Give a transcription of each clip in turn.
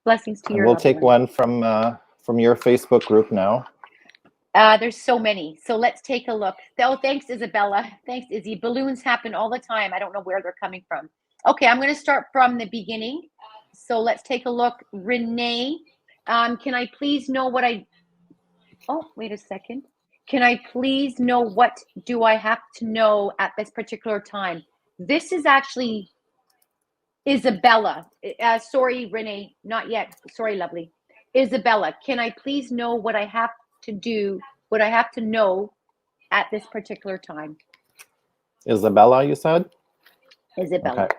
Blessings to And your we'll loved take one from your Facebook group now. There's so many. So let's take a look. Oh, thanks, Isabella. Thanks, Izzy. Balloons happen all the time. I don't know where they're coming from. Okay, I'm going to start from the beginning. So let's take a look. Renee, can I please know what oh, wait a second. Can I please know what do I have to know at this particular time? This is actually Isabella. Sorry, Renee, not yet. Sorry, lovely. Isabella, can I please know what I have to do, what I have to know at this particular time? Isabella, you said? Isabella. Okay.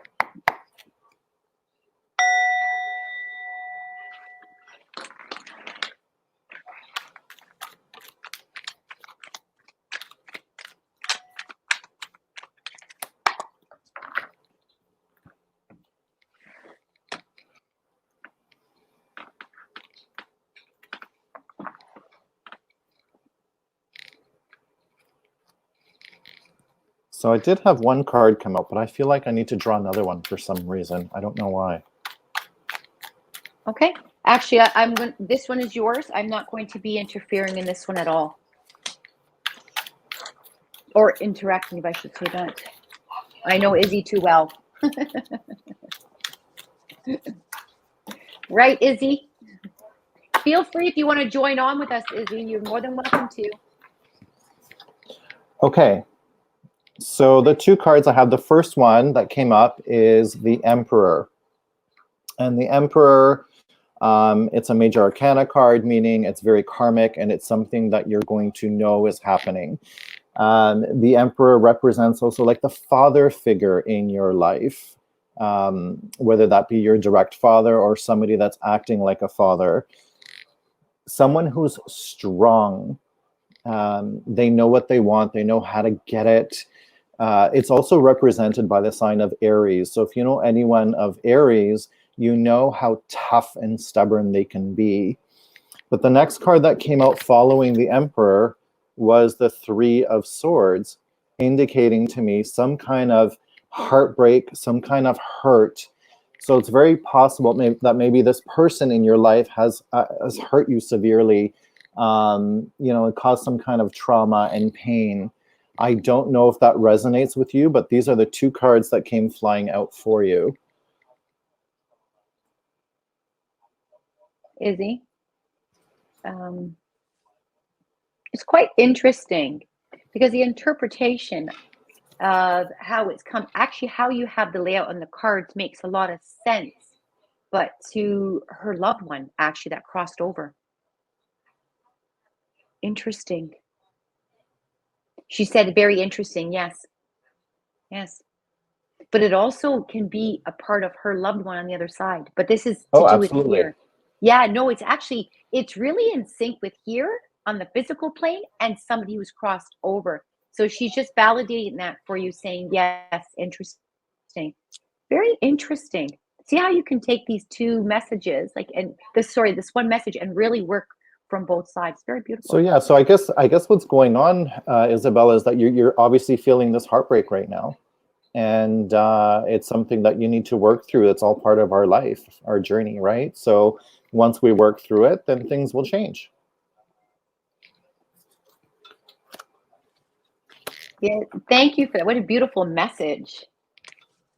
So I did have one card come out, but I feel like I need to draw another one for some reason. I don't know why. Okay. Actually, I'm going. This one is yours. I'm not going to be interfering in this one at all, or interacting, if I should say that. I know Izzy too well. Right, Izzy? Feel free if you want to join on with us, Izzy. You're more than welcome to. Okay. So the two cards I have, the first one that came up is the Emperor. And the Emperor, it's a major arcana card, meaning it's very karmic and it's something that you're going to know is happening. The Emperor represents also like the father figure in your life, whether that be your direct father or somebody that's acting like a father. Someone who's strong. They know what they want. They know how to get it. It's also represented by the sign of Aries. So if you know anyone of Aries, you know how tough and stubborn they can be. But the next card that came out following the Emperor was the Three of Swords, indicating to me some kind of heartbreak, some kind of hurt. So it's very possible that maybe this person in your life has hurt you severely, it caused some kind of trauma and pain. I don't know if that resonates with you, but these are the two cards that came flying out for you. Izzy? It's quite interesting because the interpretation of how it's come, actually how you have the layout on the cards makes a lot of sense, but to her loved one, actually, that crossed over. Interesting. She said very interesting, yes. Yes. But it also can be a part of her loved one on the other side. But this is to do with here. Yeah, no, it's really in sync with here on the physical plane and somebody who's crossed over. So she's just validating that for you, saying, yes, interesting. Very interesting. See how you can take these two messages, this one message and really work from both sides. Very beautiful. So yeah, so I guess what's going on, Isabella, is that you're obviously feeling this heartbreak right now. And it's something that you need to work through. It's all part of our life, our journey, right? So once we work through it, then things will change. Yeah, thank you for that. What a beautiful message.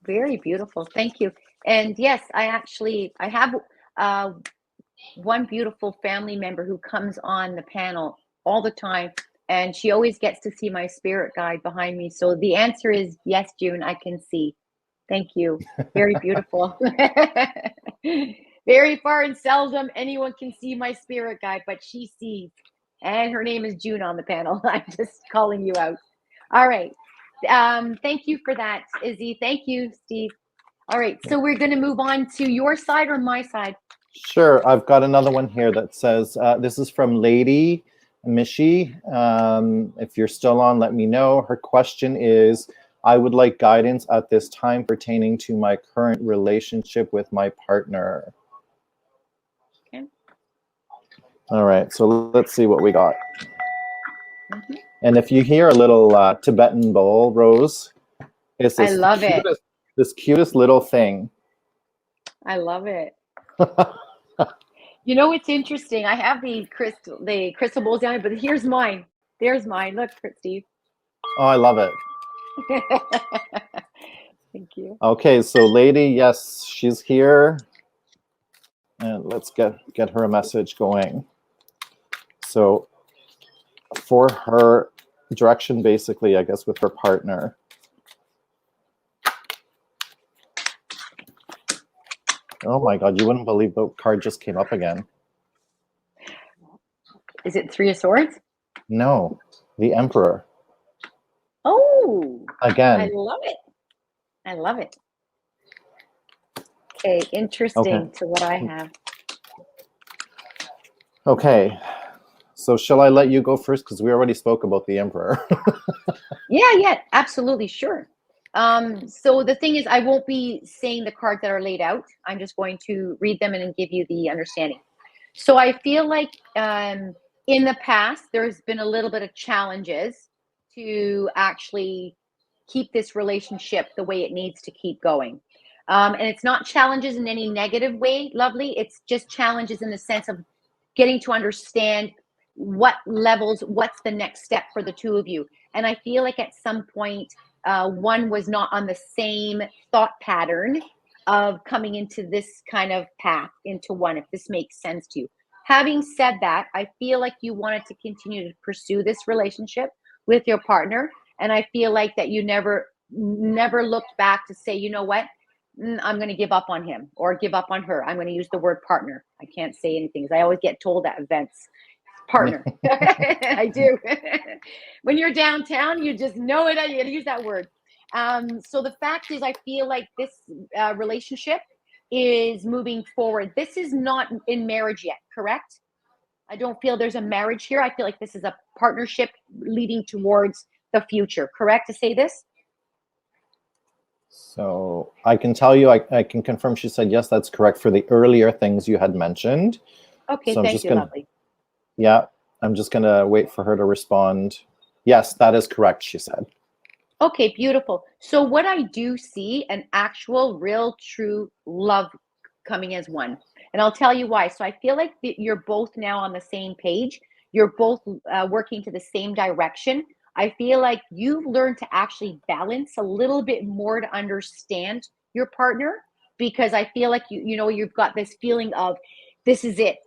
Very beautiful. Thank you. And yes, I have one beautiful family member who comes on the panel all the time, and she always gets to see my spirit guide behind me. So the answer is yes, June, I can see. Thank you. Very beautiful. Very far and seldom anyone can see my spirit guide, but she sees. And her name is June on the panel. I'm just calling you out. All right. Thank you for that, Izzy. Thank you, Steve. All right. So we're going to move on to your side or my side? Sure. I've got another one here that says, this is from Lady Mishi. If you're still on, let me know. Her question is, I would like guidance at this time pertaining to my current relationship with my partner. Okay. All right. So let's see what we got. And if you hear a little Tibetan bowl, Rose, it's I love it. This cutest little thing. I love it. You know, it's interesting. I have the crystal bowls down here, but here's mine. There's mine. Look, Steve. Oh, I love it. Thank you. Okay, so lady, yes, she's here. And let's get her a message going. So for her direction, basically, I guess, with her partner. Oh my God, you wouldn't believe the card just came up again. Is it Three of Swords? No, the Emperor. Oh, Again. I love it. I love it. Okay, interesting to what I have. Okay, so shall I let you go first? Because we already spoke about the Emperor. Yeah, absolutely, sure. So the thing is, I won't be saying the cards that are laid out. I'm just going to read them and then give you the understanding. So I feel like in the past, there's been a little bit of challenges to actually keep this relationship the way it needs to keep going. And it's not challenges in any negative way, lovely. It's just challenges in the sense of getting to understand what levels, what's the next step for the two of you. And I feel like at some point, one was not on the same thought pattern of coming into this kind of path into one, if this makes sense to you. Having said that, I feel like you wanted to continue to pursue this relationship with your partner. And I feel like that you never looked back to say, you know what, I'm going to give up on him or give up on her. I'm going to use the word partner. I can't say anything because I always get told at events, partner. I do. When you're downtown, you just know it. You use that word. So the fact is, I feel like this relationship is moving forward. This is not in marriage yet, correct? I don't feel there's a marriage here. I feel like this is a partnership leading towards the future, correct to say this? So I can tell you, I can confirm she said, yes, that's correct for the earlier things you had mentioned. Okay, so thank you, lovely. Yeah, I'm just going to wait for her to respond. Yes, that is correct, she said. Okay, beautiful. So what I do see, an actual, real, true love coming as one. And I'll tell you why. So I feel like you're both now on the same page. You're both working to the same direction. I feel like you've learned to actually balance a little bit more to understand your partner, because I feel like you've got this feeling of this is it,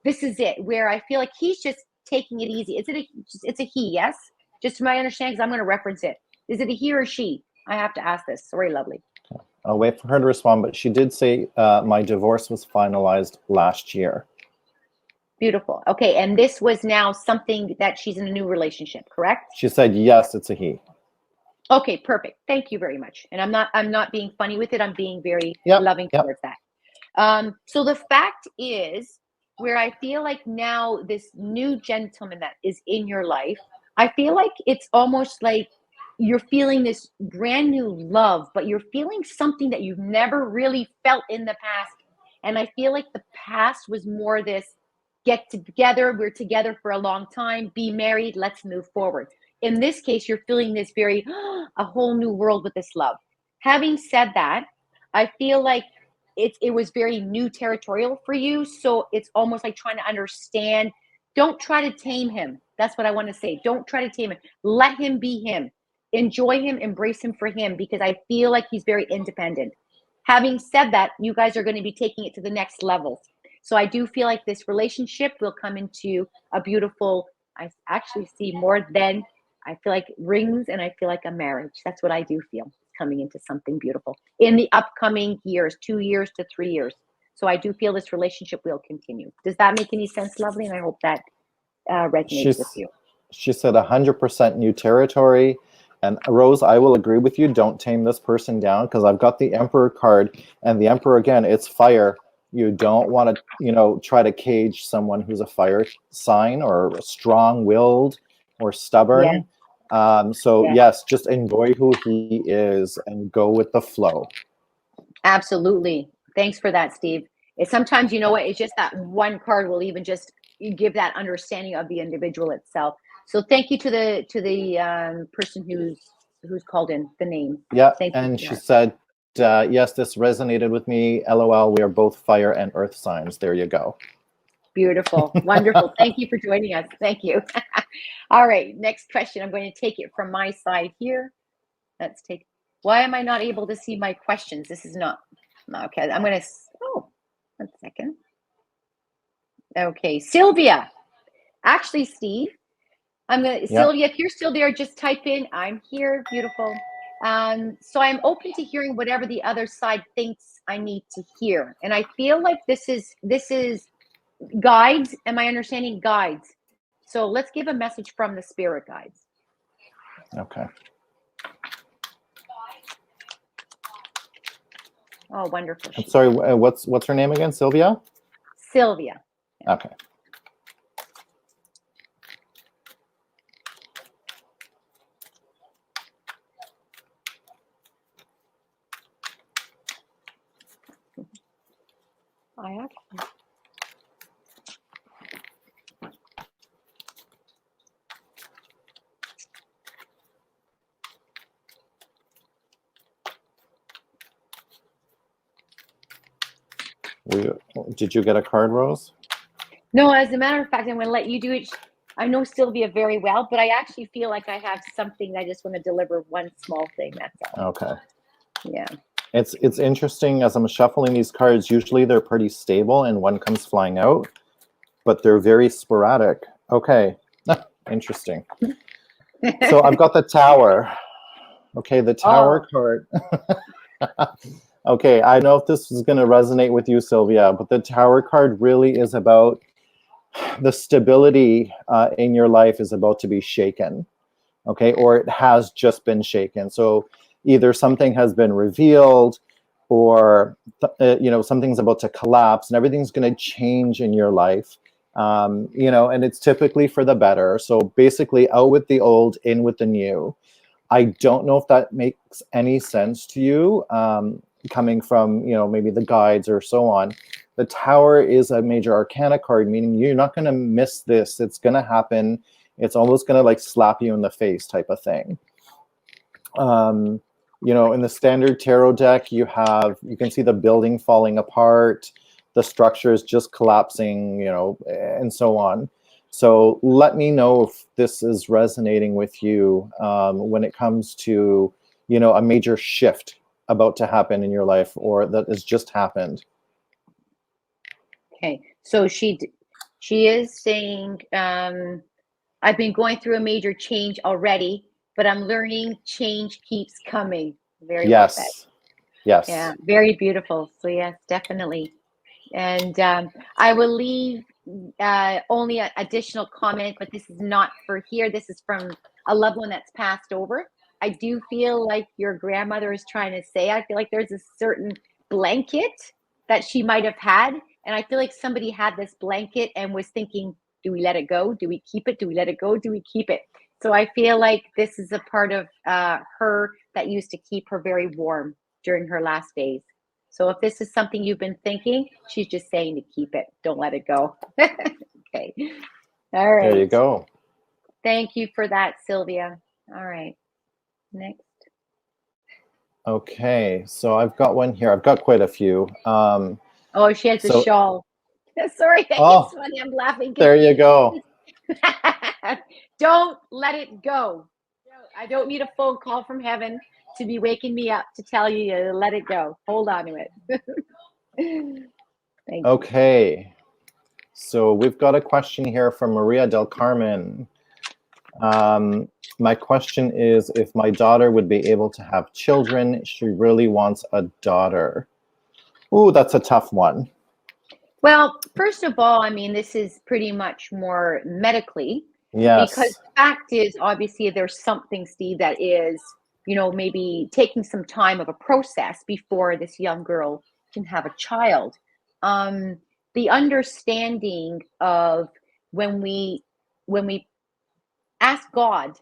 where I feel like he's just taking it easy. It's a he, yes? Just to my understanding, because I'm going to reference it. Is it a he or she? I have to ask this. Sorry, lovely. I'll wait for her to respond, but she did say my divorce was finalized last year. Beautiful. Okay, and this was now something that she's in a new relationship, correct? She said, yes, it's a he. Okay, perfect. Thank you very much. And I'm not being funny with it. I'm being very loving towards that. So the fact is, where I feel like now this new gentleman that is in your life, I feel like it's almost like you're feeling this brand new love, but you're feeling something that you've never really felt in the past. And I feel like the past was more this get together, we're together for a long time, be married, let's move forward. In this case, you're feeling this very, a whole new world with this love. Having said that, I feel like it was very new territorial for you. So it's almost like trying to understand. Don't try to tame him. That's what I want to say. Don't try to tame him. Let him be him. Enjoy him, embrace him for him, because I feel like he's very independent. Having said that, you guys are going to be taking it to the next level. So I do feel like this relationship will come into a beautiful, I actually see more than, I feel like rings, and I feel like a marriage. That's what I do feel, coming into something beautiful in the upcoming years, 2 years to 3 years. So I do feel this relationship will continue. Does that make any sense, lovely? And I hope that resonates with you. She said 100% new territory. And Rose, I will agree with you. Don't tame this person down, because I've got the Emperor card, and the Emperor, again, it's fire. You don't want to, try to cage someone who's a fire sign or strong-willed or stubborn. Yes, just enjoy who he is and go with the flow. Absolutely. Thanks for that, Steve. Sometimes, you know what, it's just that one card will even just give that understanding of the individual itself. So thank you to the person who's called in the name. Yeah, thank and she said, yes, this resonated with me. LOL, we are both fire and earth signs. There you go. Beautiful. Wonderful. Thank you for joining us. Thank you. All right. Next question. I'm going to take it from my side here. Let's take, why am I not able to see my questions? This is not, okay. I'm going to, oh, 1 second. Okay. Sylvia. Actually, Steve, Sylvia, if you're still there, just type in, I'm here. Beautiful. So I'm open to hearing whatever the other side thinks I need to hear. And I feel like this is guides. Am I understanding guides? So let's give a message from the spirit guides. Okay. Oh, wonderful. I'm sorry, what's her name again? Sylvia? Sylvia. Okay. I actually. Did you get a card, Rose? No, as a matter of fact, I'm going to let you do it. I know Sylvia very well, but I actually feel like I have something. I just want to deliver one small thing. That's all. Okay. Yeah. It's interesting as I'm shuffling these cards. Usually they're pretty stable and one comes flying out, but they're very sporadic. Okay. Interesting. So I've got the Tower. Okay, the Tower card. Okay, I know if this is going to resonate with you, Sylvia, but the Tower card really is about the stability in your life is about to be shaken. Okay, or it has just been shaken. So either something has been revealed or something's about to collapse and everything's going to change in your life. And it's typically for the better. So basically out with the old, in with the new. I don't know if that makes any sense to you, coming from, maybe the guides or so on. The Tower is a major arcana card, meaning you're not going to miss this. It's going to happen. It's almost going to like slap you in the face type of thing. In the standard tarot deck, you can see the building falling apart, the structure is just collapsing, and so on. So let me know if this is resonating with you when it comes to, a major shift about to happen in your life or that has just happened. Okay, so she is saying, I've been going through a major change already, but I'm learning change keeps coming. Very well said. Yes. Yeah, very beautiful. So yes, definitely. And I will leave only an additional comment, but this is not for here. This is from a loved one that's passed over. I do feel like your grandmother is trying to say, I feel like there's a certain blanket that she might have had. And I feel like somebody had this blanket and was thinking, do we let it go? Do we keep it? Do we let it go? Do we keep it? So I feel like this is a part of her that used to keep her very warm during her last days. So if this is something you've been thinking, she's just saying to keep it. Don't let it go. Okay. All right. There you go. Thank you for that, Sylvia. All right. Next. Okay. So I've got one here. I've got quite a few. Oh, she has a shawl. Sorry. Oh, it's funny. I'm laughing. There you go. Don't let it go. I don't need a phone call from heaven to be waking me up to tell you to let it go. Hold on to it. Thank you. So we've got a question here from Maria del Carmen. My question is, if my daughter would be able to have children, she really wants a daughter. Ooh, that's a tough one. Well, first of all, I mean, this is pretty much more medically. Yes. Because the fact is, obviously, there's something, Steve, that is, maybe taking some time of a process before this young girl can have a child. The understanding of when we ask God to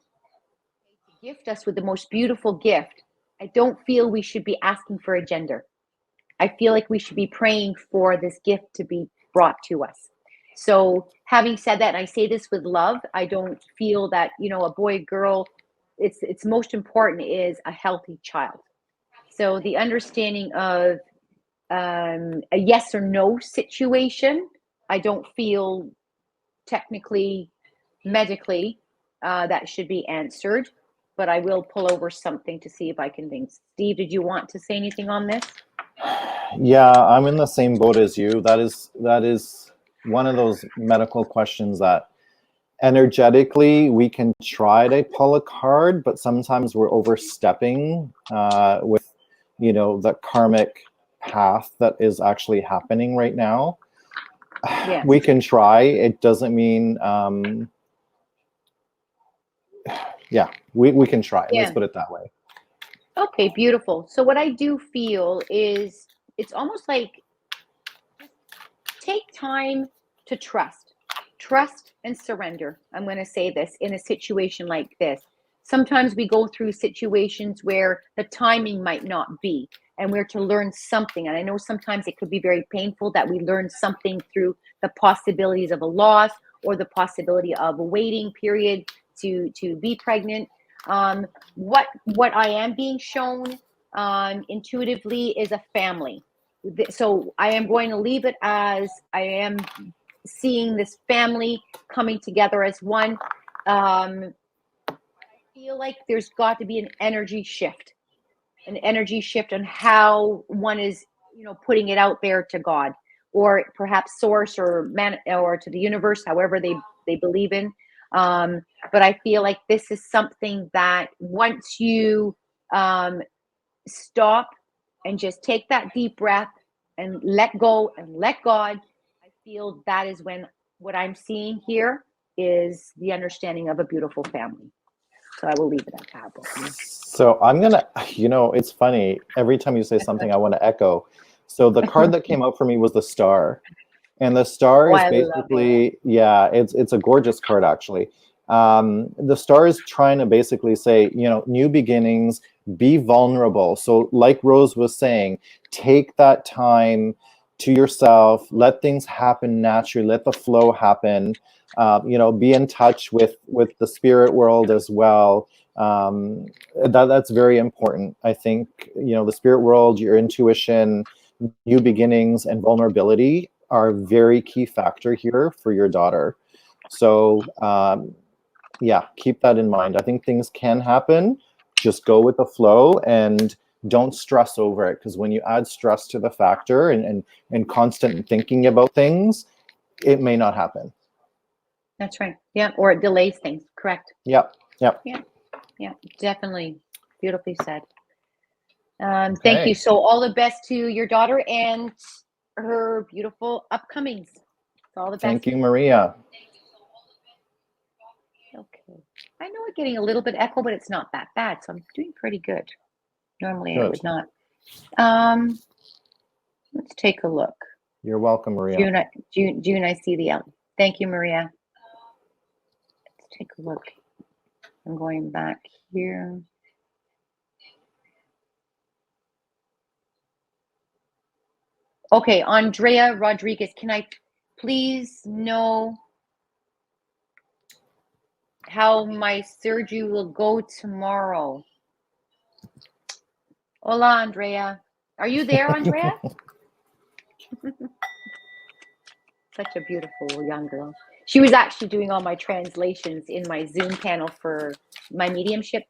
gift us with the most beautiful gift, I don't feel we should be asking for a gender. I feel like we should be praying for this gift to be brought to us. So having said that, and I say this with love, I don't feel that, a boy, girl, it's most important is a healthy child. So the understanding of a yes or no situation, I don't feel technically, medically, that should be answered, but I will pull over something to see if I can think. Steve, did you want to say anything on this? Yeah, I'm in the same boat as you. That is one of those medical questions that energetically we can try to pull a card, but sometimes we're overstepping with, you know, the karmic path that is actually happening right now. Yes. We can try. It doesn't mean, yeah, we can try. Yeah. Let's put it that way. Okay, beautiful. So what I do feel is it's almost like take time to trust and surrender. I'm going to say this in a situation like this. Sometimes we go through situations where the timing might not be, and we're to learn something. And I know sometimes it could be very painful that we learn something through the possibilities of a loss or the possibility of a waiting period to be pregnant. What I am being shown intuitively is a family. So I am going to leave it as I am seeing this family coming together as one. I feel like there's got to be an energy shift on how one is, you know, putting it out there to God, or perhaps source, or man, or to the universe, however they believe in. But I feel like this is something that once you stop and just take that deep breath and let go and let God, I feel that is when what I'm seeing here is the understanding of a beautiful family. So I will leave it at that. So I'm gonna, you know, it's funny. Every time you say something, I want to echo. So the card that came out for me was the star, and the star Oh, is I love it. basically, yeah, it's a gorgeous card actually. The star is trying to basically say, you know, new beginnings, be vulnerable. So like Rose was saying, take that time to yourself, let things happen naturally, let the flow happen. You know, be in touch with the spirit world as well. That's very important. I think, you know, the spirit world, your intuition, new beginnings, and vulnerability are a very key factor here for your daughter. So yeah, keep that in mind. I think things can happen. Just go with the flow and don't stress over it, because when you add stress to the factor and constant thinking about things, it may not happen. That's right. Yeah, or it delays things. Correct. Yep. Yep. Yeah, definitely. Beautifully said. Okay. Thank you. So all the best to your daughter and her beautiful upcomings. All the best. Thank you, Maria. Okay. I know we're getting a little bit echo, but it's not that bad, so I'm doing pretty good. Normally I Good. would not. Let's take a look. You're welcome, Maria. June, I see the L. Thank you, Maria. Let's take a look. I'm going back here. Okay, Andrea Rodriguez, can I please know how my surgery will go tomorrow? Hola, Andrea. Are you there, Andrea? Such a beautiful young girl. She was actually doing all my translations in my Zoom panel for my mediumship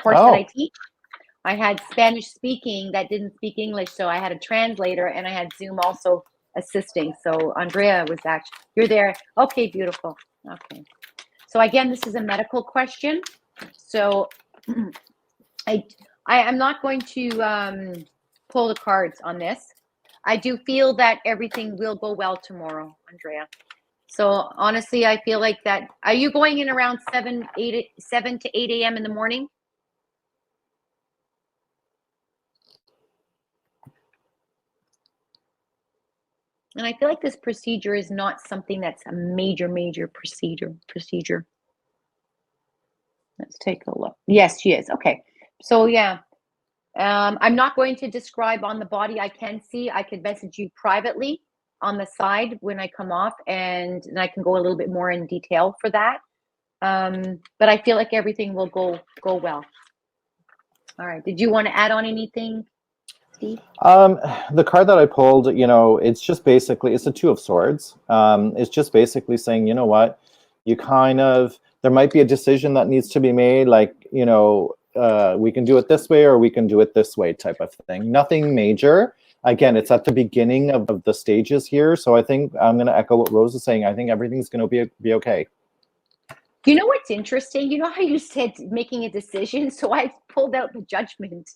course that I teach. I had Spanish speaking that didn't speak English, so I had a translator, and I had Zoom also assisting. So Andrea was actually, you're there. Okay, beautiful. Okay. So again, this is a medical question. So I'm not going to pull the cards on this. I do feel that everything will go well tomorrow, Andrea. So honestly, I feel like that. Are you going in around 7 to 8 a.m. in the morning? And I feel like this procedure is not something that's a major procedure. Let's take a look. Yes, she is. Okay. So yeah, I'm not going to describe on the body. I can message you privately on the side when I come off, and I can go a little bit more in detail for that. But I feel like everything will go well. All right. Did you want to add on anything, Steve? The card that I pulled, you know, it's just basically, it's a Two of Swords. It's just basically saying, you know what, you kind of, there might be a decision that needs to be made, like, you know, we can do it this way or we can do it this way type of thing. Nothing major. Again, it's at the beginning of the stages here. So I think I'm going to echo what Rose is saying. I think everything's going to be okay. You know what's interesting? You know how you said making a decision? So I pulled out the Judgment.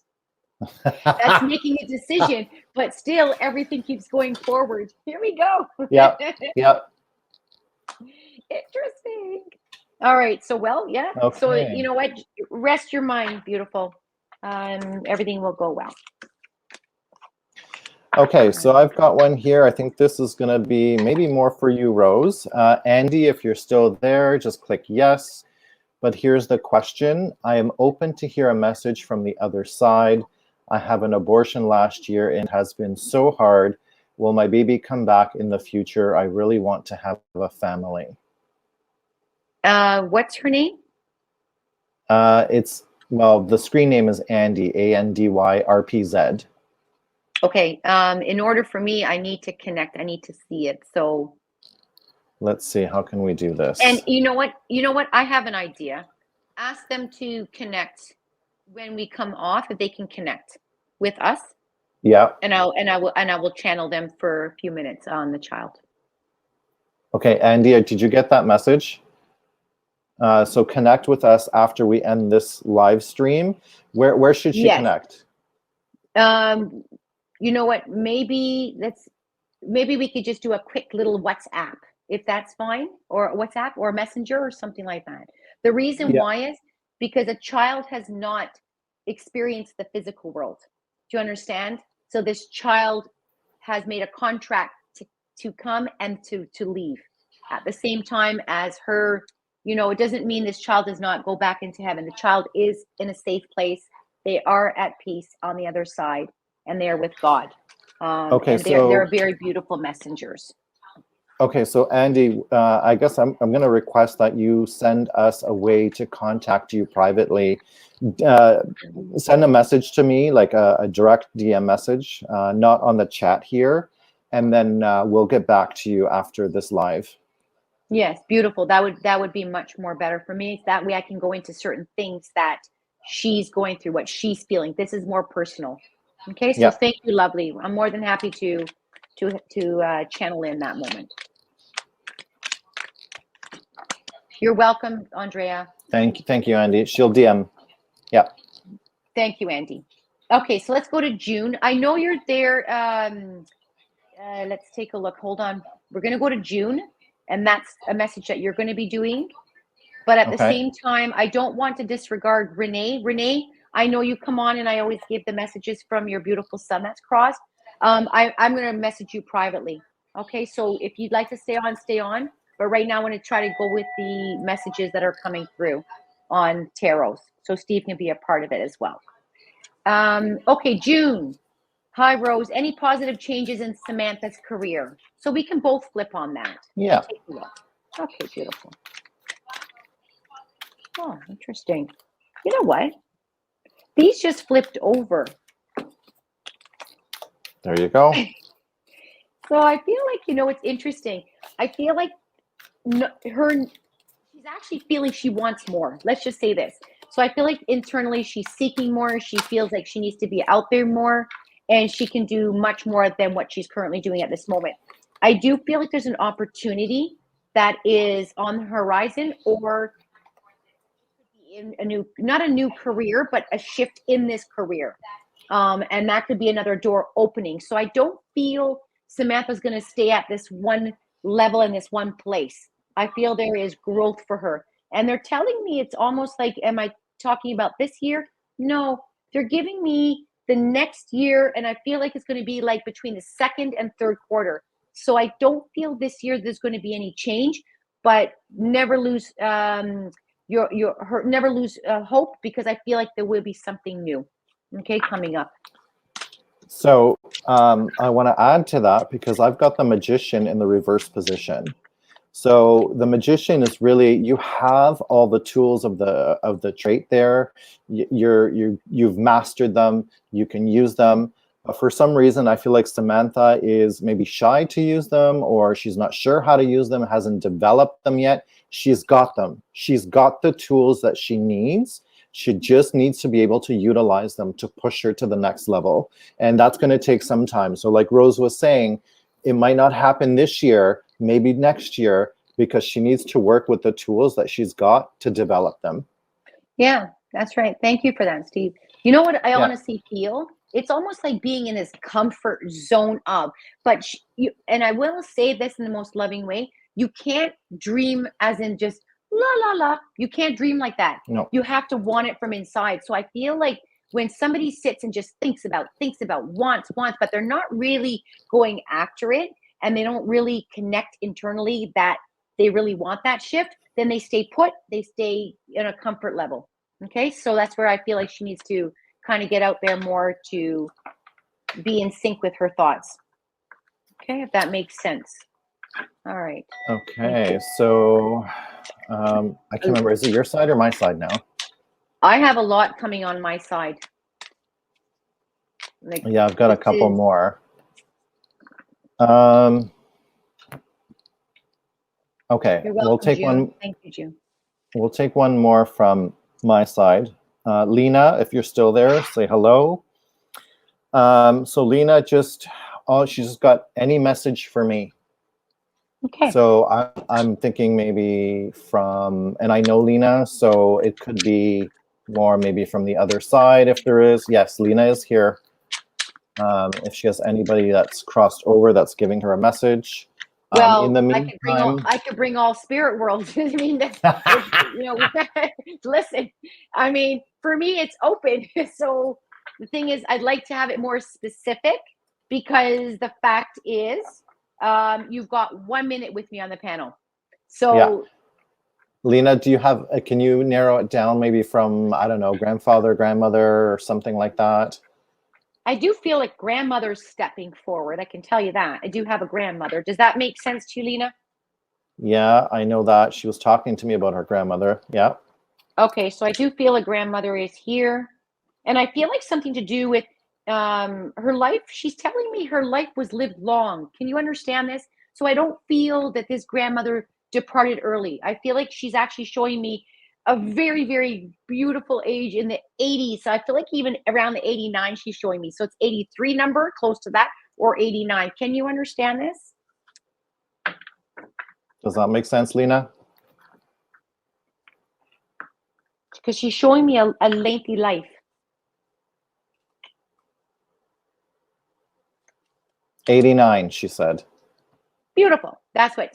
That's making a decision, but still everything keeps going forward. Here we go. Yep. Yep. Interesting. All right. So, well, yeah. Okay. So, you know what? Rest your mind, beautiful. Everything will go well. Okay, so I've got one here. I think this is going to be maybe more for you, Rose. Andy, if you're still there, just click yes. But here's the question. I am open to hear a message from the other side. I have an abortion last year and it has been so hard. Will my baby come back in the future? I really want to have a family. What's her name? Well, the screen name is Andy, ANDYRPZ. Okay. In order for me, I need to connect. I need to see it. So let's see, how can we do this? And you know what? You know what? I have an idea. Ask them to connect when we come off, if they can connect with us. Yeah. And I will channel them for a few minutes on the child. Okay, Andy, did you get that message? So connect with us after we end this live stream. Where should she connect? You know what? Maybe we could just do a quick little WhatsApp, if that's fine, or WhatsApp or Messenger or something like that. The reason why is because a child has not experienced the physical world. Do you understand? So this child has made a contract to come and to leave at the same time as her. You know, it doesn't mean this child does not go back into heaven. The child is in a safe place. They are at peace on the other side, and they are with God. Okay, and they're very beautiful messengers. Okay, so Andy, I guess I'm going to request that you send us a way to contact you privately. Send a message to me, like a direct DM message, not on the chat here, and then we'll get back to you after this live. Yes, beautiful. That would be much more better for me. That way I can go into certain things that she's going through, what she's feeling. This is more personal. Okay, so thank you, lovely. I'm more than happy to channel in that moment. You're welcome, Andrea. Thank you, Andy. She'll DM. Yeah. Thank you, Andy. Okay, so let's go to June. I know you're there. Let's take a look. Hold on. We're going to go to June, and that's a message that you're going to be doing. But at the same time, I don't want to disregard Renee. Renee, I know you come on, and I always give the messages from your beautiful son that's crossed. I'm going to message you privately. Okay, so if you'd like to stay on, stay on. But right now, I want to try to go with the messages that are coming through on tarots, so Steve can be a part of it as well. Okay, June. Hi, Rose. Any positive changes in Samantha's career? So we can both flip on that. Yeah. Take a look. Okay, beautiful. Oh, interesting. You know what? These just flipped over. There you go. So I feel like, you know, it's interesting. I feel like she's actually feeling she wants more. Let's just say this. So I feel like internally she's seeking more. She feels like she needs to be out there more, and she can do much more than what she's currently doing at this moment. I do feel like there's an opportunity that is on the horizon, or in a new, not a new career, but a shift in this career. And that could be another door opening. So I don't feel Samantha's going to stay at this one level in this one place. I feel there is growth for her. And they're telling me it's almost like, am I talking about this year? No, they're giving me the next year. And I feel like it's going to be like between the second and third quarter. So I don't feel this year there's going to be any change, but never lose never lose hope, because I feel like there will be something new, okay, coming up. So I want to add to that, because I've got the Magician in the reverse position. So the Magician is really, you have all the tools of the trait there. You've mastered them. You can use them. But for some reason, I feel like Samantha is maybe shy to use them, or she's not sure how to use them, hasn't developed them yet. She's got them. She's got the tools that she needs. She just needs to be able to utilize them to push her to the next level. And that's going to take some time. So like Rose was saying, it might not happen this year, maybe next year, because she needs to work with the tools that she's got to develop them. Yeah, that's right. Thank you for that, Steve. You know what I Yeah. honestly feel? It's almost like being in this comfort zone of, but and I will say this in the most loving way, you can't dream as in just la la la. You can't dream like that. No. You have to want it from inside. So I feel like when somebody sits and just thinks about, wants, but they're not really going after it, and they don't really connect internally that they really want that shift, then they stay put, they stay in a comfort level. Okay, so that's where I feel like she needs to kind of get out there more to be in sync with her thoughts. Okay, if that makes sense. All right. Okay, so I can't remember, is it your side or my side now? I have a lot coming on my side. Like, yeah, I've got a couple more. Okay, we'll take June. one. Thank you, June. We'll take one more from my side. Lena, if you're still there, say hello. So Lena she's just got any message for me. Okay. So I'm thinking maybe from, and I know Lena, so it could be more maybe from the other side if there is. Yes, Lena is here. If she has anybody that's crossed over that's giving her a message. Well, in the meantime, I could bring all spirit worlds. I mean, listen, I mean, for me, it's open. So the thing is, I'd like to have it more specific, because the fact is, you've got 1 minute with me on the panel. So yeah. Lena, do you have, can you narrow it down maybe from, I don't know, grandfather, grandmother, or something like that? I do feel like grandmother's stepping forward. I can tell you that. I do have a grandmother. Does that make sense to you, Lena? Yeah, I know that. She was talking to me about her grandmother. Yeah. Okay, so I do feel a grandmother is here. And I feel like something to do with her life. She's telling me her life was lived long. Can you understand this? So I don't feel that this grandmother departed early. I feel like she's actually showing me a very, very beautiful age in the 80s. So I feel like even around the 89, she's showing me. So it's 83 number, close to that, or 89. Can you understand this? Does that make sense, Lena? Because she's showing me a lengthy life. 89, she said. Beautiful. That's what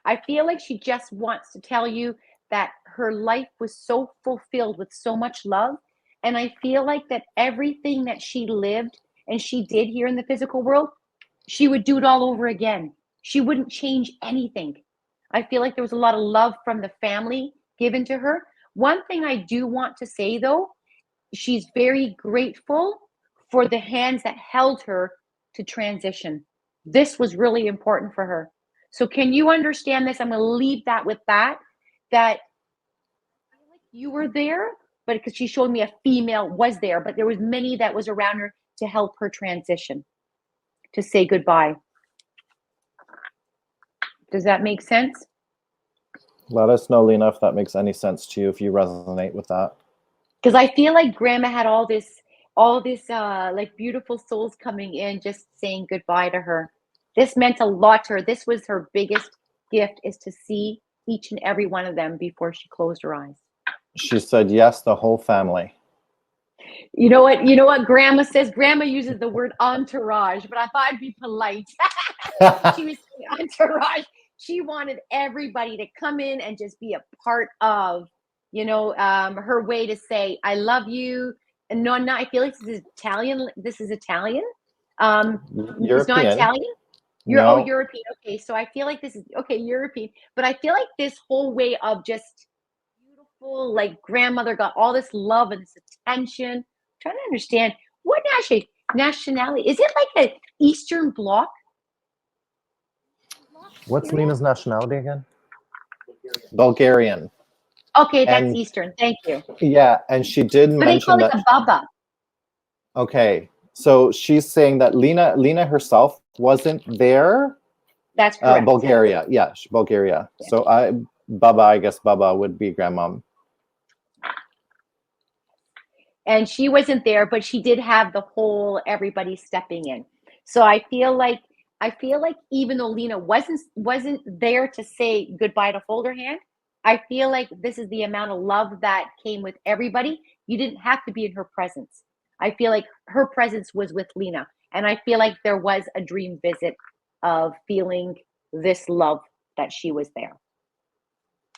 I feel like she just wants to tell you, that her life was so fulfilled with so much love. And I feel like that everything that she lived and she did here in the physical world, she would do it all over again. She wouldn't change anything. I feel like there was a lot of love from the family given to her. One thing I do want to say, though, she's very grateful for the hands that held her to transition. This was really important for her. So can you understand this? I'm going to leave that with that you were there, but because she showed me a female was there, but there was many that was around her to help her transition, to say goodbye. Does that make sense? Let us know, Lena, if that makes any sense to you, if you resonate with that. Because I feel like Grandma had all this like beautiful souls coming in, just saying goodbye to her. This meant a lot to her. This was her biggest gift, is to see each and every one of them before she closed her eyes. She said, yes, the whole family. You know what Grandma says? Grandma uses the word entourage, but I thought I'd be polite. She was saying entourage. She wanted everybody to come in and just be a part of, her way to say, I love you. And no, I feel like this is Italian. European. It's not Italian? No. European. Okay, so I feel like this is, European. But I feel like this whole way of just beautiful, like grandmother got all this love and this attention. I'm trying to understand, what nationality? Is it like an Eastern Bloc? What's Lena's nationality again? Bulgarian. Okay, that's Eastern. Thank you. Yeah, and she did mention that. But they call it a baba. Okay, So she's saying that Lena herself wasn't there. That's correct. Bulgaria, yeah, Bulgaria. Yeah. So I guess Baba would be grandmom. And she wasn't there, but she did have the whole everybody stepping in. So I feel like even though Lena wasn't there to say goodbye to hold her hand, I feel like this is the amount of love that came with everybody. You didn't have to be in her presence. I feel like her presence was with Lena. And I feel like there was a dream visit of feeling this love that she was there.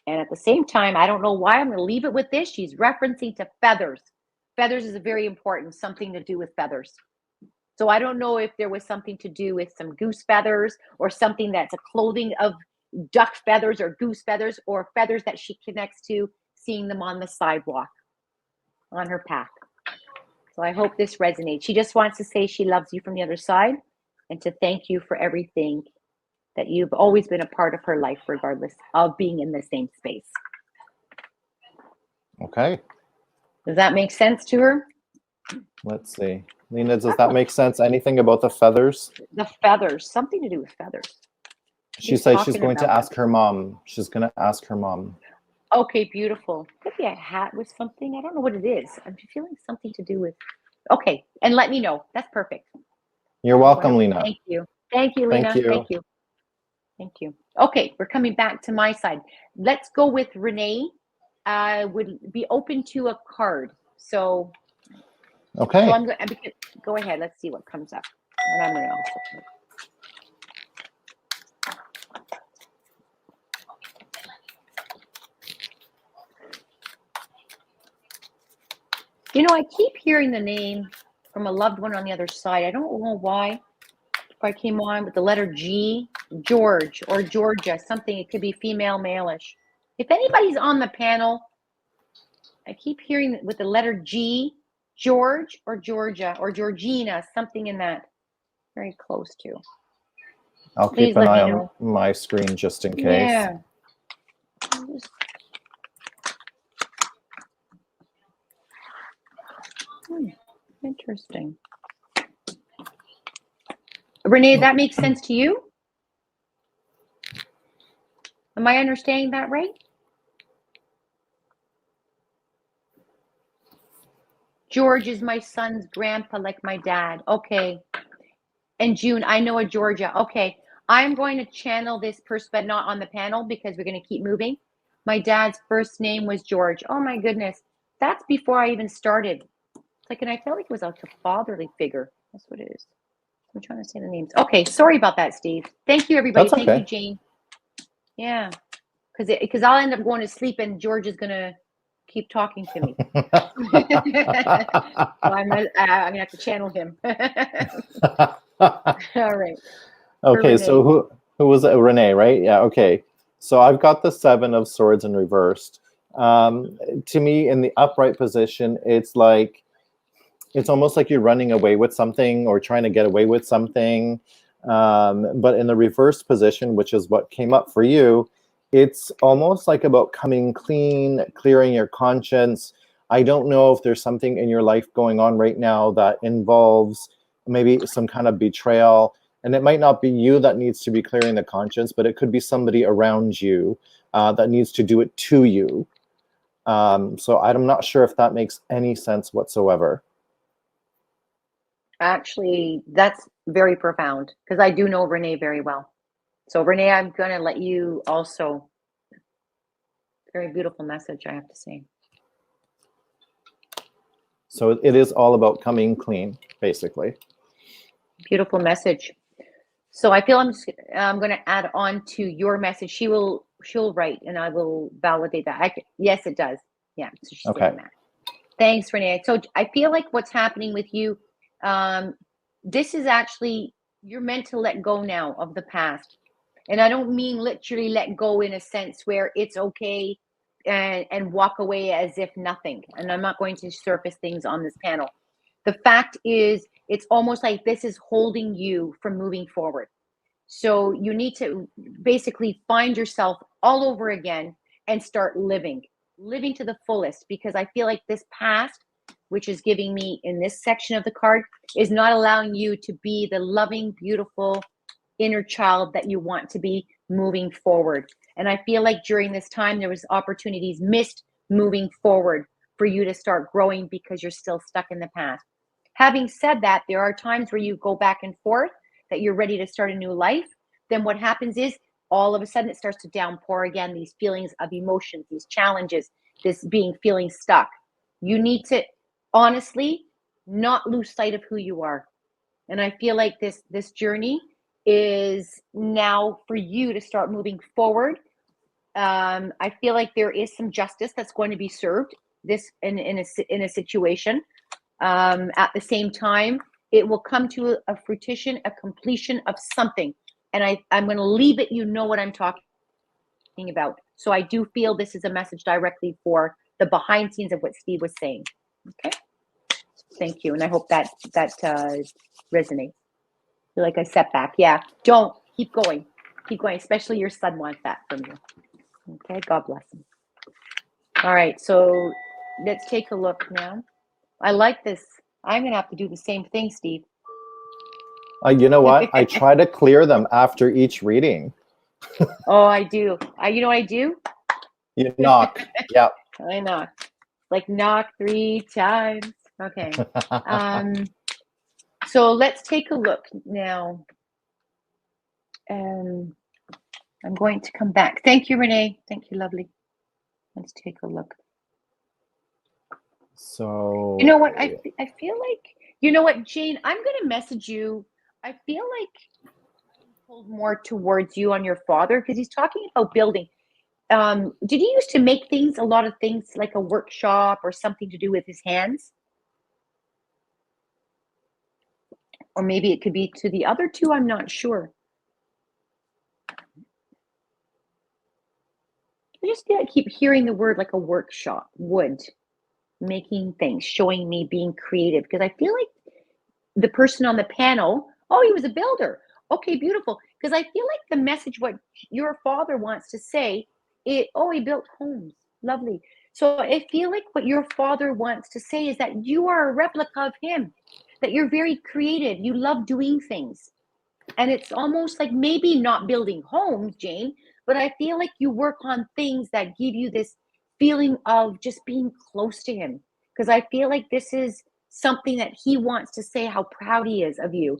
And at the same time, I don't know why I'm going to leave it with this. She's referencing to feathers. Feathers is a very important, something to do with feathers. So I don't know if there was something to do with some goose feathers or something that's a clothing of duck feathers or goose feathers or feathers that she connects to seeing them on the sidewalk on her path. So I hope this resonates. She just wants to say she loves you from the other side and to thank you for everything that you've always been a part of her life, regardless of being in the same space. Okay. Does that make sense to her? Let's see. Lena, does that make sense? Anything about the feathers? The feathers, something to do with feathers. She says she's going to ask her mom. She's going to ask her mom. Okay, beautiful. Could be a hat with something. I don't know what it is. I'm feeling something to do with. Okay, and let me know. That's perfect. You're welcome, Lena. Thank you. Thank you, Lena. Thank you. Thank you. Thank you. Okay, we're coming back to my side. Let's go with Renee. Would be open to a card. So, okay. So I'm going. Go ahead. Let's see what comes up. And I'm going to also. You know, I keep hearing the name from a loved one on the other side. I don't know why. If I came on with the letter G, George or Georgia, something, it could be female, male-ish. If anybody's on the panel, I keep hearing with the letter G, George or Georgia or Georgina, something in that very close to. I'll keep an eye on my screen just in case. Yeah. Interesting. Renee, that makes sense to you? Am I understanding that right? George is my son's grandpa, like my dad. Okay. And June, I know a Georgia. Okay. I'm going to channel this person, but not on the panel because we're going to keep moving. My dad's first name was George. Oh my goodness. That's before I even started. Like, and I felt like it was like a fatherly figure. That's what it is. I'm trying to say the names. Okay, sorry about that, Steve. Thank you, everybody. That's okay. Thank you, Jane. Yeah, because I'll end up going to sleep and George is gonna keep talking to me. So I'm gonna have to channel him. All right. Okay, so who was it? Renee, right? Yeah. Okay. So I've got the 7 of Swords in reversed. To me, in the upright position, it's almost like you're running away with something or trying to get away with something. But in the reversed position, which is what came up for you, it's almost like about coming clean, clearing your conscience. I don't know if there's something in your life going on right now that involves maybe some kind of betrayal. And it might not be you that needs to be clearing the conscience, but it could be somebody around you that needs to do it to you. So I'm not sure if that makes any sense whatsoever. Actually, that's very profound because I do know Renee very well. So Renee, I'm going to let you also. Very beautiful message, I have to say. So it is all about coming clean, basically. Beautiful message. So I feel I'm going to add on to your message. She'll write, and I will validate that. Yes, it does. Yeah. So she's okay. that. Thanks, Renee. So I feel like what's happening with you, this is actually, you're meant to let go now of the past. And I don't mean literally let go in a sense where it's okay and walk away as if nothing. And I'm not going to surface things on this panel. The fact is, it's almost like this is holding you from moving forward. So you need to basically find yourself all over again and start living to the fullest, because I feel like this past which is giving me in this section of the card, is not allowing you to be the loving, beautiful inner child that you want to be moving forward. And I feel like during this time, there was opportunities missed moving forward for you to start growing because you're still stuck in the past. Having said that, there are times where you go back and forth, that you're ready to start a new life. Then what happens is all of a sudden it starts to downpour again, these feelings of emotions, these challenges, this feeling stuck. You need to honestly not lose sight of who you are. And I feel like this journey is now for you to start moving forward. I feel like there is some justice that's going to be served this in a situation. At the same time, it will come to a fruition, a completion of something. And I'm going to leave it, you know what I'm talking about. So I do feel this is a message directly for the behind scenes of what Steve was saying. Okay. Thank you. And I hope that resonates. Feel like I set back. Yeah. Don't. Keep going. Keep going. Especially your son wants that from you. Okay. God bless him. All right. So let's take a look now. I like this. I'm going to have to do the same thing, Steve. You know what? I try to clear them after each reading. Oh, I do. You know what I do? You knock. Yeah. I knock. Like knock 3 times. Okay. So let's take a look now. I'm going to come back. Thank you, Renee. Thank you, lovely. Let's take a look. So you know what? I feel like, you know what, Jane, I'm going to message you. I feel like I'm pulled more towards you on your father because he's talking about building. Did he used to make things, a lot of things like a workshop or something to do with his hands? Or maybe it could be to the other two. I'm not sure. I just keep hearing the word like a workshop, wood, making things, showing me being creative. Because I feel like the person on the panel, oh, he was a builder. Okay, beautiful. Because I feel like the message, what your father wants to say, he built homes. Lovely. So I feel like what your father wants to say is that you are a replica of him, that you're very creative. You love doing things. And it's almost like maybe not building homes, Jane, but I feel like you work on things that give you this feeling of just being close to him. Because I feel like this is something that he wants to say how proud he is of you.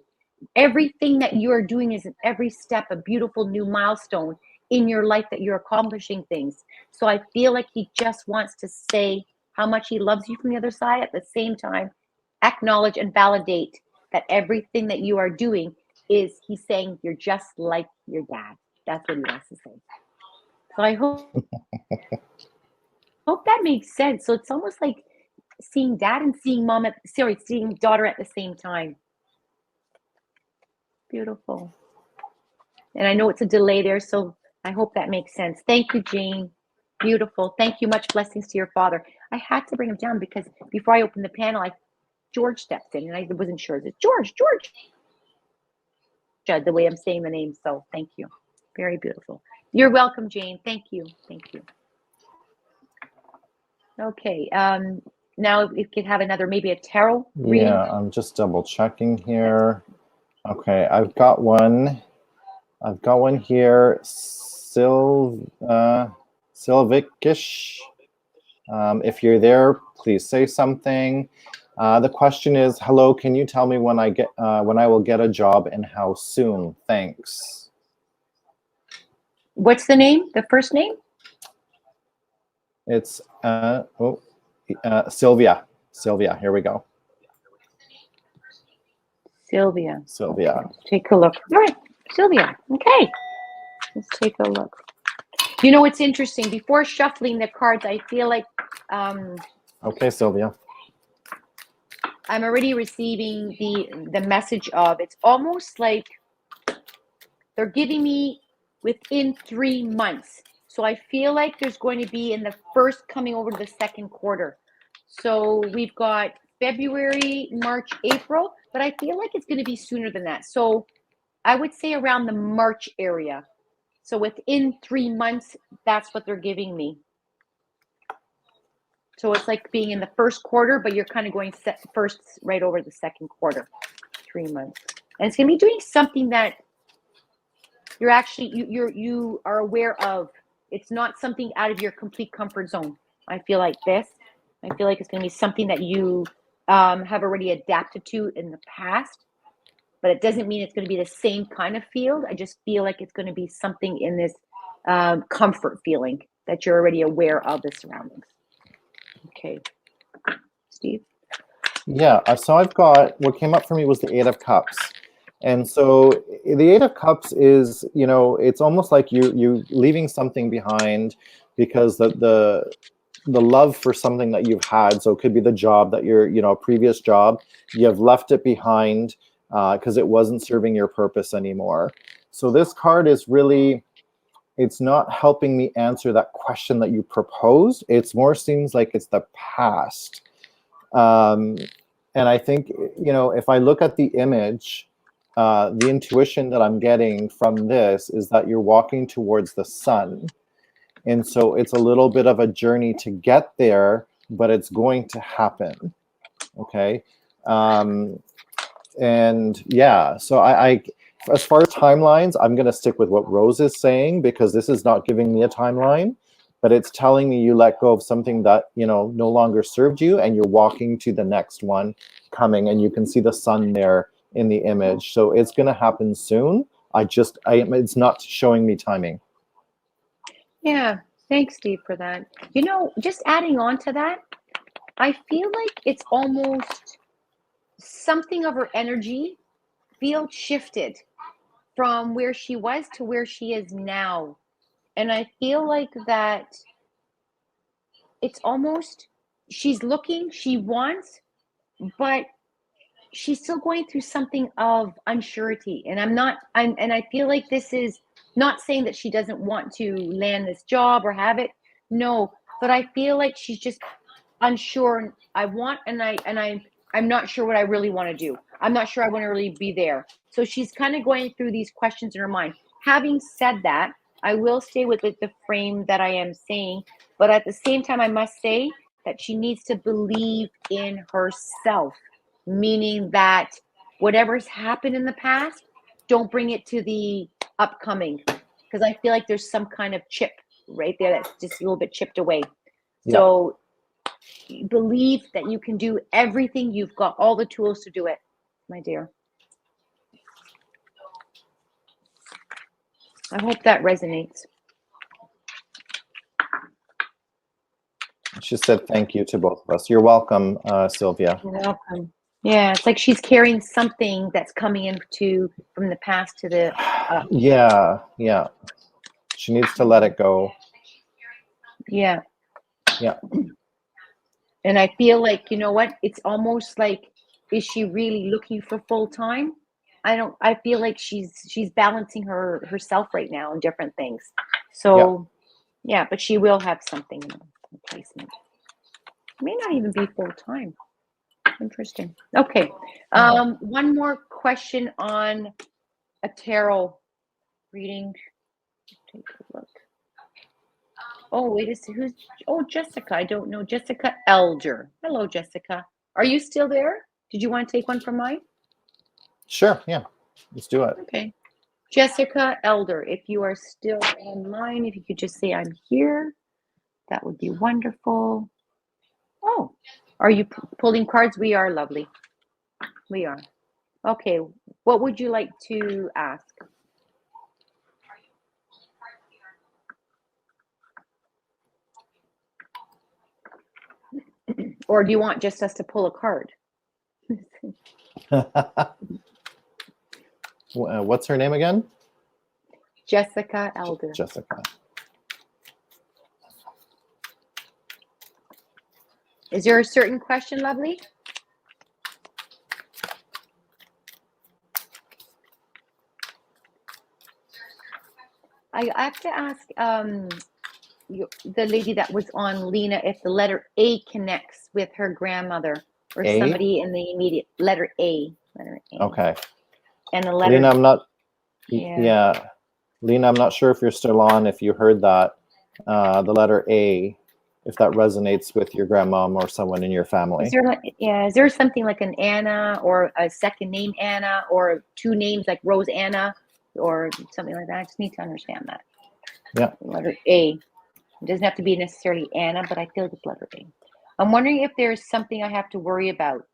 Everything that you are doing is in every step a beautiful new milestone in your life, that you're accomplishing things. So I feel like he just wants to say how much he loves you from the other side. At the same time, acknowledge and validate that everything that you are doing is, he's saying, you're just like your dad. That's what he wants to say. So I hope that makes sense. So it's almost like seeing dad and seeing seeing daughter at the same time. Beautiful. And I know it's a delay there, so I hope that makes sense. Thank you, Jane. Beautiful. Thank you. Much blessings to your father. I had to bring him down because before I opened the panel, George stepped in and I wasn't sure. Is it George? The way I'm saying the name. So thank you. Very beautiful. You're welcome, Jane. Thank you. Thank you. Okay. Now we could have another, maybe a tarot reading. Yeah, I'm just double checking here. Okay, I've got one here. Silvikish. If you're there, please say something. The question is, hello, can you tell me when I will get a job and how soon? Thanks. What's the name? The first name? It's Sylvia. Sylvia, here we go. Sylvia. Sylvia. Okay, let's take a look. All right, Sylvia. Okay. Let's take a look. You know, it's interesting. Before shuffling the cards, I feel like okay, Sylvia. I'm already receiving the message of, it's almost like they're giving me within 3 months. So I feel like there's going to be in the first coming over to the second quarter. So we've got February, March, April, but I feel like it's going to be sooner than that. So I would say around the March area. So within 3 months, that's what they're giving me. So it's like being in the first quarter, but you're kind of going first right over the second quarter, 3 months. And it's going to be doing something that you're actually, you are aware of. It's not something out of your complete comfort zone. I feel like this. I feel like it's going to be something that you have already adapted to in the past, but it doesn't mean it's going to be the same kind of field. I just feel like it's going to be something in this comfort feeling that you're already aware of the surroundings. Okay. Steve? Yeah, so I've got, what came up for me was the Eight of Cups. And so the Eight of Cups is, you know, it's almost like you leaving something behind because the love for something that you've had, so it could be the job that you're, you know, a previous job, you have left it behind because it wasn't serving your purpose anymore. So this card is really, it's not helping me answer that question that you proposed. It's more seems like it's the past. And I think, you know, if I look at the image, the intuition that I'm getting from this is that you're walking towards the sun. And so it's a little bit of a journey to get there, but it's going to happen. Okay. And yeah, so I as far as timelines, I'm going to stick with what Rose is saying, because this is not giving me a timeline, but it's telling me you let go of something that, you know, no longer served you, and you're walking to the next one coming, and you can see the sun there in the image. So it's going to happen soon. It's not showing me timing. Yeah, thanks, Steve, for that. You know, just adding on to that, I feel like it's almost something of her energy field shifted from where she was to where she is now. And I feel like that it's almost, she's looking, she wants, but she's still going through something of unsurety. And I feel like this is not saying that she doesn't want to land this job or have it. No, but I feel like she's just unsure. I'm not sure what I really want to do. I'm not sure I want to really be there. So she's kind of going through these questions in her mind. Having said that, I will stay with the frame that I am saying, but at the same time, I must say that she needs to believe in herself, meaning that whatever's happened in the past, don't bring it to the upcoming, because I feel like there's some kind of chip right there that's just a little bit chipped away. Yeah. So believe that you can do everything. You've got all the tools to do it, my dear. I hope that resonates. She said thank you to both of us. You're welcome, Sylvia. You're welcome. Yeah, it's like she's carrying something that's coming into from the past to the Yeah. She needs to let it go. Yeah. Yeah. And I feel like, you know what? It's almost like, is she really looking for full time? I feel like she's balancing herself right now in different things. So yeah, but she will have something in replacement. It may not even be full time. Interesting. Okay. One more question on a tarot reading. Take a look. Oh, wait a second. Jessica. I don't know. Jessica Elder. Hello, Jessica. Are you still there? Did you want to take one from mine? Sure. Yeah. Let's do it. Okay. Jessica Elder, if you are still online, if you could just say I'm here, that would be wonderful. Oh, are you pulling cards? We are, lovely. We are. Okay. What would you like to ask? Or do you want just us to pull a card? What's her name again? Jessica Elder. Jessica. Is there a certain question, lovely? I have to ask the lady that was on, Lena, if the letter A connects with her grandmother or somebody in the immediate letter A. Okay. And the letter. Lena, I'm not. Lena, I'm not sure if you're still on. If you heard that, the letter A. if that resonates with your grandmom or someone in your family. Is there something like an Anna or a second name Anna or two names like Rose Anna or something like that? I just need to understand that. Yeah. Letter A. It doesn't have to be necessarily Anna, but I feel like it's letter A. I'm wondering if there's something I have to worry about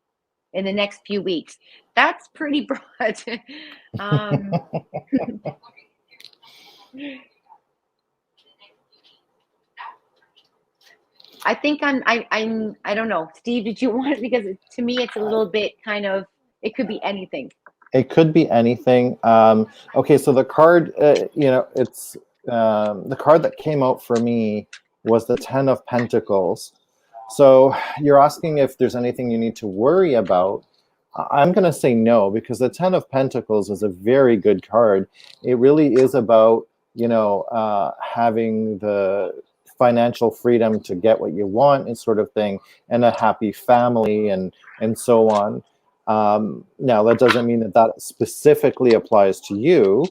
in the next few weeks. That's pretty broad. I think I don't know. Steve, did you want it? Because to me, it's a little bit kind of, it could be anything. It could be anything. Okay, so the card, it's the card that came out for me was the Ten of Pentacles. So you're asking if there's anything you need to worry about. I'm going to say no, because the Ten of Pentacles is a very good card. It really is about, having the financial freedom to get what you want and sort of thing, and a happy family and so on. Now, that doesn't mean that that specifically applies to you,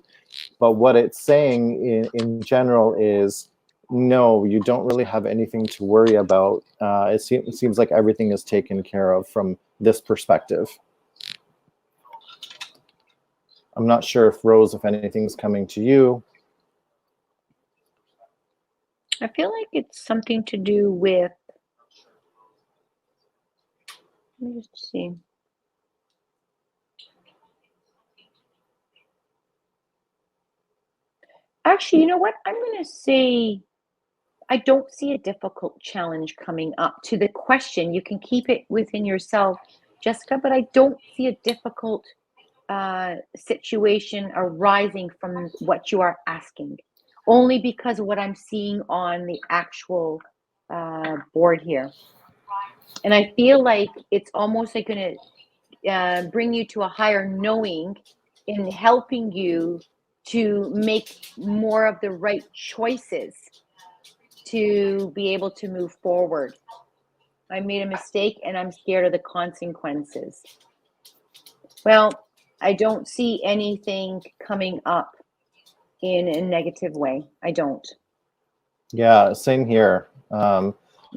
but what it's saying in general is, no, you don't really have anything to worry about. It seems like everything is taken care of from this perspective. I'm not sure if Rose, if anything's coming to you. I feel like it's something to do with, let me just see. Actually, you know what? I'm going to say I don't see a difficult challenge coming up. To the question, you can keep it within yourself, Jessica, but I don't see a difficult situation arising from what you are asking, only because of what I'm seeing on the actual board here. And I feel like it's almost like going to bring you to a higher knowing in helping you to make more of the right choices to be able to move forward. I made a mistake and I'm scared of the consequences. Well, I don't see anything coming up in a negative way. I don't. Yeah, same here. Yeah,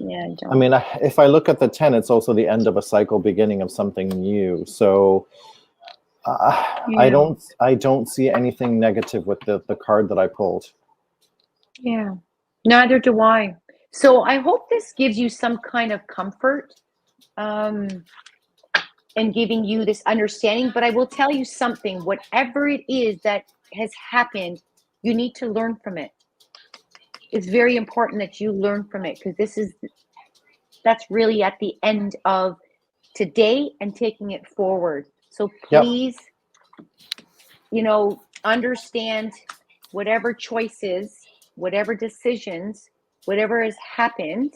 I don't. I mean, if I look at the 10, it's also the end of a cycle, beginning of something new. So I don't see anything negative with the card that I pulled. Yeah, neither do I. So I hope this gives you some kind of comfort and giving you this understanding. But I will tell you something, whatever it is that has happened, you need to learn from it. It's very important that you learn from it, because that's really at the end of today and taking it forward. So please, understand whatever choices, whatever decisions, whatever has happened.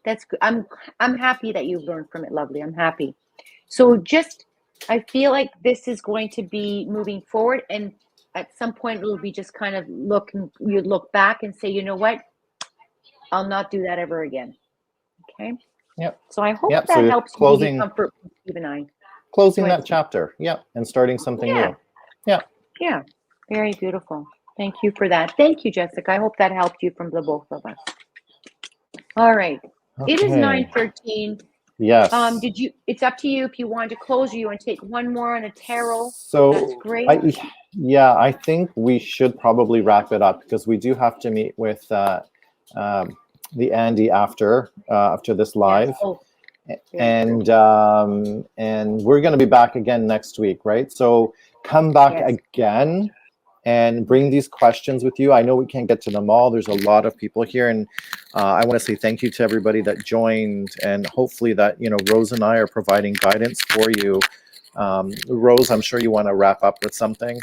That's good. I'm happy that you've learned from it, lovely. I'm happy. So I feel like this is going to be moving forward, and at some point it'll be just kind of you look back and say, you know what? I'll not do that ever again. Okay. Yep. So I hope that so helps you give you comfort from Steve and I. Closing that chapter. Yep. And starting something new. Yeah. Yeah. Very beautiful. Thank you for that. Thank you, Jessica. I hope that helped you from the both of us. All right. Okay. It is 9:13. Yes. It's up to you if you want to close or you want to take one more on a tarot. So that's great. I think we should probably wrap it up, because we do have to meet with the Andy after this live. Yes. Oh, and we're going to be back again next week, right? So come back again and bring these questions with you. I know we can't get to them all. There's a lot of people here, and I want to say thank you to everybody that joined, and hopefully that, Rose and I are providing guidance for you. Rose, I'm sure you want to wrap up with something.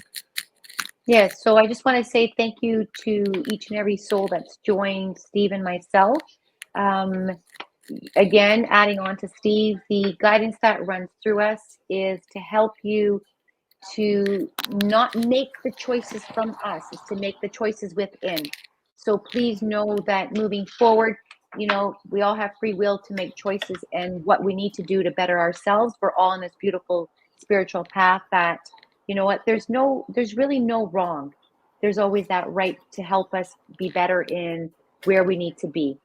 Yes, so I just want to say thank you to each and every soul that's joined Steve and myself. Again, adding on to Steve, the guidance that runs through us is to help you to not make the choices from us, is to make the choices within. So please know that moving forward, we all have free will to make choices and what we need to do to better ourselves. We're all on this beautiful spiritual path that, you know what, there's really no wrong. There's always that right to help us be better in where we need to be.